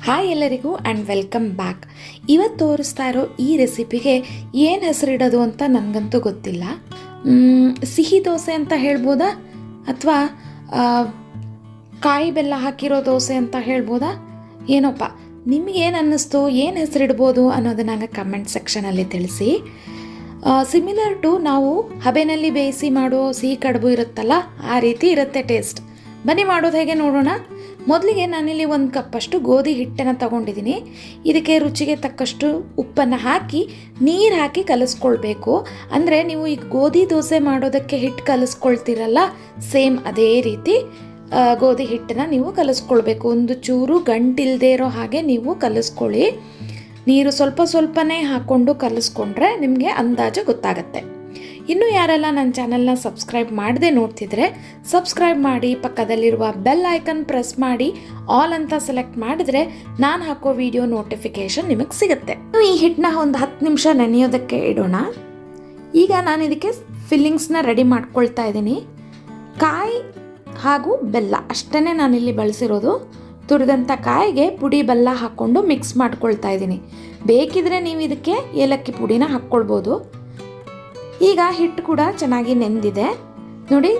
Hi ಎಲ್ಲರಿಗೂ and welcome back. ಇವತ್ತು ತೋರಿಸ್ತಾ ಇರೋ ಈ ರೆಸಿಪಿಗೆ ಏನು ಹೆಸರಿಡೋದು ಅಂತ ನನಗಂತೂ ಗೊತ್ತಿಲ್ಲ. ಸಿಹಿ ದೋಸೆ ಅಂತ ಹೇಳ್ಬೋದಾ, ಅಥವಾ ಕಾಯಿ ಬೆಲ್ಲ ಹಾಕಿರೋ ದೋಸೆ ಅಂತ ಹೇಳ್ಬೋದಾ, ಏನೋಪ್ಪ ನಿಮಗೇನು ಅನ್ನಿಸ್ತು, ಏನು ಹೆಸರಿಡ್ಬೋದು ಅನ್ನೋದನ್ನ ಕಮೆಂಟ್ ಸೆಕ್ಷನಲ್ಲಿ ತಿಳಿಸಿ. ಸಿಮಿಲರ್ ಟು ನಾವು ಹಬೆನಲ್ಲಿ ಬೇಯಿಸಿ ಮಾಡೋ ಸಿಹಿ ಕಡುಬು ಇರುತ್ತಲ್ಲ, ಆ ರೀತಿ ಇರುತ್ತೆ ಟೇಸ್ಟ್. ಬನ್ನಿ ಮಾಡೋದು ಹೇಗೆ ನೋಡೋಣ. ಮೊದಲಿಗೆ ನಾನಿಲ್ಲಿ 1 ಕಪ್ಪಷ್ಟು ಗೋಧಿ ಹಿಟ್ಟನ್ನು ತಗೊಂಡಿದ್ದೀನಿ. ಇದಕ್ಕೆ ರುಚಿಗೆ ತಕ್ಕಷ್ಟು ಉಪ್ಪನ್ನು ಹಾಕಿ ನೀರು ಹಾಕಿ ಕಲಿಸ್ಕೊಳ್ಬೇಕು. ಅಂದರೆ ನೀವು ಈಗ ಗೋಧಿ ದೋಸೆ ಮಾಡೋದಕ್ಕೆ ಹಿಟ್ಟು ಕಲಿಸ್ಕೊಳ್ತೀರಲ್ಲ, ಸೇಮ್ ಅದೇ ರೀತಿ ಗೋಧಿ ಹಿಟ್ಟನ್ನು ನೀವು ಕಲಿಸ್ಕೊಳ್ಬೇಕು. ಒಂದು ಚೂರು ಗಂಟಿಲ್ಲದೆ ಇರೋ ಹಾಗೆ ನೀವು ಕಲಿಸ್ಕೊಳ್ಳಿ. ನೀರು ಸ್ವಲ್ಪ ಸ್ವಲ್ಪನೇ ಹಾಕ್ಕೊಂಡು ಕಲಿಸ್ಕೊಂಡ್ರೆ ನಿಮಗೆ ಅಂದಾಜು ಗೊತ್ತಾಗುತ್ತೆ. ಇನ್ನೂ ಯಾರೆಲ್ಲ ನನ್ನ ಚಾನಲ್ನ ಸಬ್ಸ್ಕ್ರೈಬ್ ಮಾಡದೆ ನೋಡ್ತಿದ್ರೆ ಸಬ್ಸ್ಕ್ರೈಬ್ ಮಾಡಿ, ಪಕ್ಕದಲ್ಲಿರುವ ಬೆಲ್ ಐಕನ್ ಪ್ರೆಸ್ ಮಾಡಿ ಆಲ್ ಅಂತ ಸೆಲೆಕ್ಟ್ ಮಾಡಿದ್ರೆ ನಾನು ಹಾಕೋ ವಿಡಿಯೋ ನೋಟಿಫಿಕೇಷನ್ ನಿಮಗೆ ಸಿಗುತ್ತೆ. ಈ ಹಿಟ್ಟನ್ನ ಒಂದು 10 ನಿಮಿಷ ನೆನೆಯೋದಕ್ಕೆ ಇಡೋಣ. ಈಗ ನಾನು ಇದಕ್ಕೆ ಫಿಲ್ಲಿಂಗ್ಸ್ನ ರೆಡಿ ಮಾಡ್ಕೊಳ್ತಾ ಇದ್ದೀನಿ. ಕಾಯಿ ಹಾಗೂ ಬೆಲ್ಲ ಅಷ್ಟೇ ನಾನಿಲ್ಲಿ ಬಳಸಿರೋದು. ತುರಿದಂಥ ಕಾಯಿಗೆ ಪುಡಿ ಬೆಲ್ಲ ಹಾಕ್ಕೊಂಡು ಮಿಕ್ಸ್ ಮಾಡ್ಕೊಳ್ತಾ ಇದ್ದೀನಿ. ಬೇಕಿದ್ರೆ ನೀವು ಇದಕ್ಕೆ ಏಲಕ್ಕಿ ಪುಡಿನ ಹಾಕ್ಕೊಳ್ಬೋದು. ಈಗ ಹಿಟ್ಟು ಕೂಡ ಚೆನ್ನಾಗಿ ನೆಂದಿದೆ ನೋಡಿ,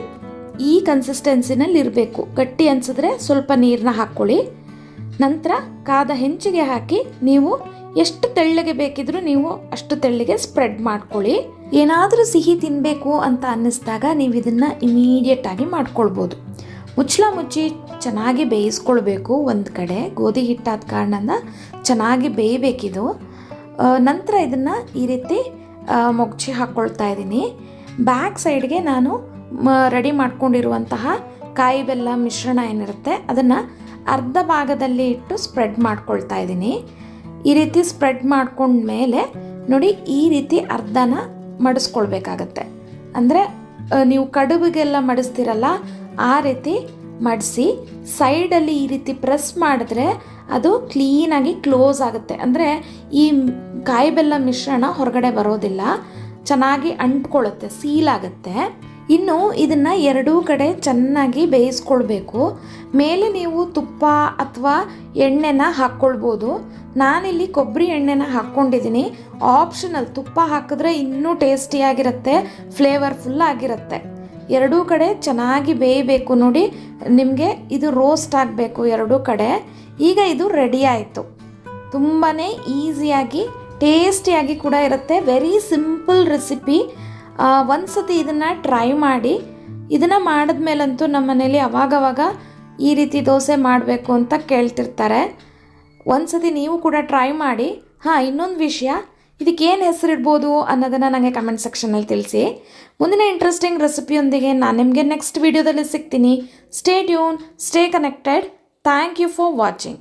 ಈ ಕನ್ಸಿಸ್ಟೆನ್ಸಿನಲ್ಲಿ ಇರಬೇಕು. ಗಟ್ಟಿ ಅನಿಸಿದ್ರೆ ಸ್ವಲ್ಪ ನೀರನ್ನ ಹಾಕ್ಕೊಳ್ಳಿ. ನಂತರ ಕಾದ ಹೆಂಚಿಗೆ ಹಾಕಿ ನೀವು ಎಷ್ಟು ತೆಳ್ಳಗೆ ಬೇಕಿದ್ರೂ ನೀವು ಅಷ್ಟು ತೆಳ್ಳಗೆ ಸ್ಪ್ರೆಡ್ ಮಾಡ್ಕೊಳ್ಳಿ. ಏನಾದರೂ ಸಿಹಿ ತಿನ್ನಬೇಕು ಅಂತ ಅನ್ನಿಸ್ದಾಗ ನೀವು ಇದನ್ನು ಇಮಿಡಿಯೇಟಾಗಿ ಮಾಡ್ಕೊಳ್ಬೋದು. ಮುಚ್ಚಳ ಮುಚ್ಚಿ ಚೆನ್ನಾಗಿ ಬೇಯಿಸ್ಕೊಳ್ಬೇಕು. ಒಂದು ಕಡೆ ಗೋಧಿ ಹಿಟ್ಟಾದ ಕಾರಣದಿಂದ ಚೆನ್ನಾಗಿ ಬೇಯಬೇಕಿದು. ನಂತರ ಇದನ್ನು ಈ ರೀತಿ ಮೊಗಚಿ ಹಾಕ್ಕೊಳ್ತಾ ಇದ್ದೀನಿ. ಬ್ಯಾಕ್ ಸೈಡ್ಗೆ ನಾನು ರೆಡಿ ಮಾಡ್ಕೊಂಡಿರುವಂತಹ ಕಾಯಿ ಬೆಲ್ಲ ಮಿಶ್ರಣ ಏನಿರುತ್ತೆ ಅದನ್ನು ಅರ್ಧ ಭಾಗದಲ್ಲಿ ಇಟ್ಟು ಸ್ಪ್ರೆಡ್ ಮಾಡ್ಕೊಳ್ತಾ ಇದ್ದೀನಿ. ಈ ರೀತಿ ಸ್ಪ್ರೆಡ್ ಮಾಡ್ಕೊಂಡ್ಮೇಲೆ ನೋಡಿ, ಈ ರೀತಿ ಅರ್ಧನ ಮಡಿಸ್ಕೊಳ್ಬೇಕಾಗತ್ತೆ. ಅಂದರೆ ನೀವು ಕಡುಬಿಗೆಲ್ಲ ಮಡಿಸ್ತೀರಲ್ಲ, ಆ ರೀತಿ ಮಡಿಸಿ ಸೈಡಲ್ಲಿ ಈ ರೀತಿ ಪ್ರೆಸ್ ಮಾಡಿದ್ರೆ ಅದು ಕ್ಲೀನಾಗಿ ಕ್ಲೋಸ್ ಆಗುತ್ತೆ. ಅಂದರೆ ಈ ಕಾಯಿ ಬೆಲ್ಲ ಮಿಶ್ರಣ ಹೊರಗಡೆ ಬರೋದಿಲ್ಲ, ಚೆನ್ನಾಗಿ ಅಂಟ್ಕೊಳ್ಳುತ್ತೆ, ಸೀಲ್ ಆಗುತ್ತೆ. ಇನ್ನು ಇದನ್ನು ಎರಡೂ ಕಡೆ ಚೆನ್ನಾಗಿ ಬೇಯಿಸ್ಕೊಳ್ಬೇಕು. ಮೇಲೆ ನೀವು ತುಪ್ಪ ಅಥವಾ ಎಣ್ಣೆನ ಹಾಕ್ಕೊಳ್ಬೋದು. ನಾನಿಲ್ಲಿ ಕೊಬ್ಬರಿ ಎಣ್ಣೆನ ಹಾಕ್ಕೊಂಡಿದ್ದೀನಿ. ಆಪ್ಷನಲ್, ತುಪ್ಪ ಹಾಕಿದ್ರೆ ಇನ್ನೂ ಟೇಸ್ಟಿಯಾಗಿರುತ್ತೆ, ಫ್ಲೇವರ್ಫುಲ್ ಆಗಿರುತ್ತೆ. ಎರಡೂ ಕಡೆ ಚೆನ್ನಾಗಿ ಬೇಯಬೇಕು. ನೋಡಿ, ನಿಮಗೆ ಇದು ರೋಸ್ಟ್ ಆಗಬೇಕು ಎರಡೂ ಕಡೆ. ಈಗ ಇದು ರೆಡಿ ಆಯಿತು. ತುಂಬಾ ಈಸಿಯಾಗಿ ಟೇಸ್ಟಿಯಾಗಿ ಕೂಡ ಇರುತ್ತೆ. Very simple recipe. ಒಂದು ಸತಿ ಇದನ್ನು ಟ್ರೈ ಮಾಡಿ. ಇದನ್ನು ಮಾಡಿದ್ಮೇಲಂತೂ ನಮ್ಮ ಮನೇಲಿ ಅವಾಗವಾಗ ಈ ರೀತಿ ದೋಸೆ ಮಾಡಬೇಕು ಅಂತ ಕೇಳ್ತಿರ್ತಾರೆ. ಒಂದು ಸತಿ ನೀವು ಕೂಡ ಟ್ರೈ ಮಾಡಿ. ಇನ್ನೊಂದು ವಿಷಯ, ಇದಕ್ಕೇನು ಹೆಸರಿಡ್ಬೋದು ಅನ್ನೋದನ್ನು ನನಗೆ ಕಮೆಂಟ್ ಸೆಕ್ಷನಲ್ಲಿ ತಿಳಿಸಿ. ಮುಂದಿನ ಇಂಟ್ರೆಸ್ಟಿಂಗ್ ರೆಸಿಪಿಯೊಂದಿಗೆ ನಾನು ನಿಮಗೆ ನೆಕ್ಸ್ಟ್ ವಿಡಿಯೋದಲ್ಲಿ ಸಿಗ್ತೀನಿ. Stay tune, stay connected. Thank you for watching.